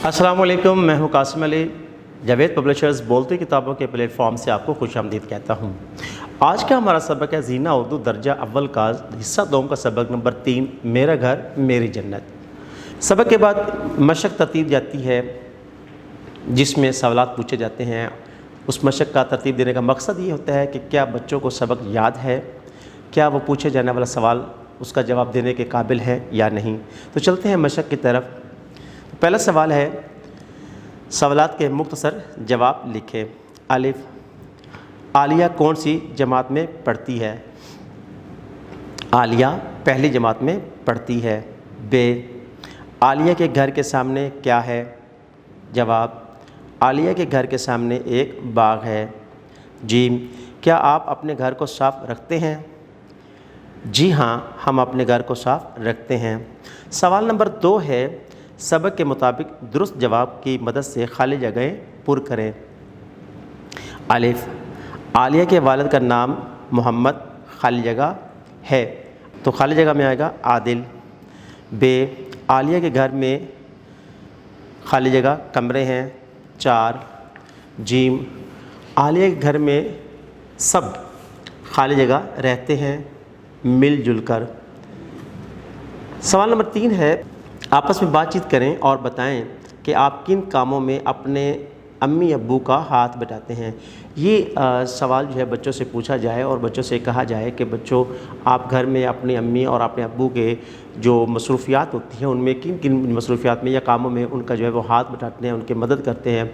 अस्सलाम वालेकुम, मैं हूं कासिम अली। जावेद पब्लिशर्स बोलती किताबों के प्लेटफॉर्म से आपको खुशामदीद कहता हूं। आज का हमारा सबक है जीना उर्दू दर्जा अव्वल का हिस्सा 2 का सबक नंबर 3, मेरा घर मेरी जन्नत। सबक के बाद मशक तरतीब जाती है जिसमें सवालात पूछे जाते हैं। उस मशक का तरतीब देने का मकसद ये होता है कि क्या बच्चों को सबक याद है, क्या वो पूछे जाने वाला सवाल उसका जवाब देने के काबिल है या नहीं। तो चलते हैं मशक की तरफ। पहला सवाल है, सवालात के मुख्तसर जवाब लिखें। अलिफ, आलिया कौन सी जमात में पढ़ती है? आलिया पहली जमात में पढ़ती है। बे, आलिया के घर के सामने क्या है? जवाब, आलिया के घर के सामने एक बाग है। जीम, क्या आप अपने घर को साफ़ रखते हैं? जी हाँ, हम अपने घर को साफ़ रखते हैं। सवाल नंबर 2 है, सबक के मुताबिक दुरुस्त जवाब की मदद से खाली जगह पुर करें। अलिफ, आलिया के वालिद का नाम मोहम्मद खाली जगह है, तो खाली जगह में आएगा आदिल। बे, आलिया के घर में खाली जगह कमरे हैं 4। जीम, आलिया के घर में सब खाली जगह रहते हैं मिलजुल कर। सवाल नंबर 3 है, आपस में बातचीत करें और बताएं कि आप किन कामों में अपने अम्मी अब्बू का हाथ बटाते हैं। ये सवाल जो है बच्चों से पूछा जाए और बच्चों से कहा जाए कि बच्चों, आप घर में अपनी अम्मी और अपने अब्बू के जो मसरूफ़ियात होती हैं उनमें किन किन मसरूफ़ियात में या कामों में उनका जो है वो हाथ बटाते हैं, उनकी मदद करते हैं।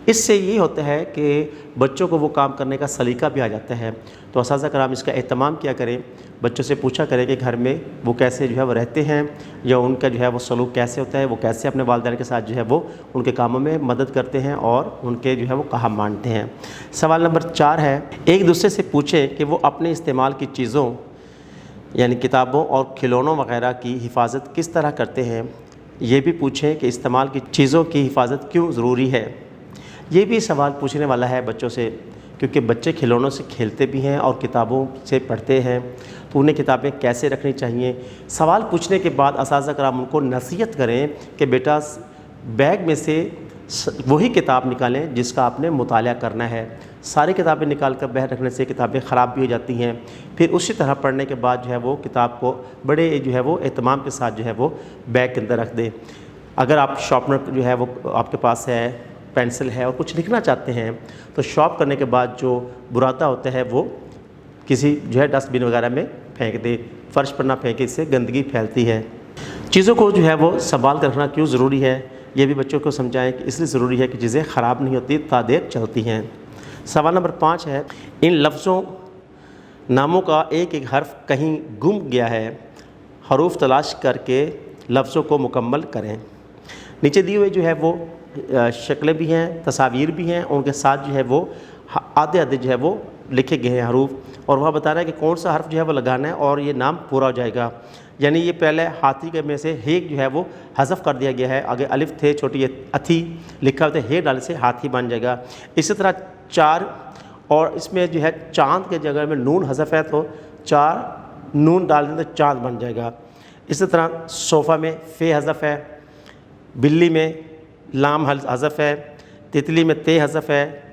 इससे ये होता है कि बच्चों को वो काम करने का सलीका भी आ जाता है। तो असातिज़ा कराम इसका एहतमाम किया करें, बच्चों से पूछा करें कि घर में वो कैसे जो है वो रहते हैं या उनका जो है वो सलूक कैसे होता है, वो कैसे अपने वालिदैन के साथ जो है वो उनके कामों में मदद करते हैं और उनके जो है वो काम मानते हैं। सवाल नंबर 4 है, एक दूसरे से पूछें कि वो अपने इस्तेमाल की चीज़ों यानी किताबों और खिलौनों वगैरह की हिफाजत किस तरह करते हैं। ये भी पूछें कि इस्तेमाल की चीज़ों की हिफाजत क्यों ज़रूरी है। ये भी सवाल पूछने वाला है बच्चों से, क्योंकि बच्चे खिलौनों से खेलते भी हैं और किताबों से पढ़ते हैं, तो उन्हें किताबें कैसे रखनी चाहिए। सवाल पूछने के बाद असातिज़ा कराम उनको नसीहत करें कि बेटा बैग में से वही किताब निकालें जिसका आपने मुताला करना है। सारी किताबें निकाल कर बैग रखने से किताबें ख़राब भी हो जाती हैं। फिर उसी तरह पढ़ने के बाद जो है वो किताब को बड़े जो है वो एहतमाम के साथ जो है वो बैग के अंदर रख दें। अगर आप शार्पनर जो है वो आपके पास है, पेंसिल है और कुछ लिखना चाहते हैं, तो शॉर्प करने के बाद जो बुरादा होता है वो किसी जो है डस्टबिन वगैरह में फेंक दे। फ़र्श पर ना फेंके, इससे गंदगी फैलती है। चीज़ों को जो है वो संभाल कर रखना क्यों ज़रूरी है, ये भी बच्चों को समझाएं कि इसलिए ज़रूरी है कि चीज़ें ख़राब नहीं होती, तादेर चलती हैं। सवाल नंबर 5 है, इन लफ्ज़ों नामों का एक एक हर्फ कहीं गुम गया है, हरूफ तलाश करके लफ्ज़ों को मुकम्मल करें। नीचे दिए हुए जो है वो शक्लें भी हैं, तस्वीर भी हैं, उनके साथ जो है वो आधे आधे जो है वो लिखे गए हैं हरूफ, और वह बता रहा है कि कौन सा हर्फ जो है वो लगाना है और ये नाम पूरा हो जाएगा। यानी ये पहले हाथी के में से हेक जो है वो हज़फ कर दिया गया है, आगे अलिफ थे छोटी अथी लिखा हुआ था, हे डालने से हाथी बन जाएगा। इसी तरह 4 और इसमें जो है चाँद के जगह में नून हज़फ है तो 4 नून डाल दें तो चाँद बन जाएगा। इसी तरह सोफ़ा में फ़े हज़फ है, बिल्ली में लाम हज़फ है, तितली में ते हज़फ है,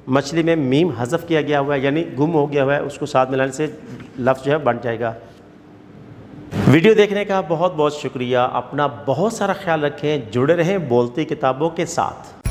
मछली में मीम हज़फ किया गया हुआ है यानी गुम हो गया हुआ है, उसको साथ मिलाने से लफ्ज़ जो है बन जाएगा। वीडियो देखने का बहुत बहुत शुक्रिया। अपना बहुत सारा ख्याल रखें, जुड़े रहें बोलती किताबों के साथ।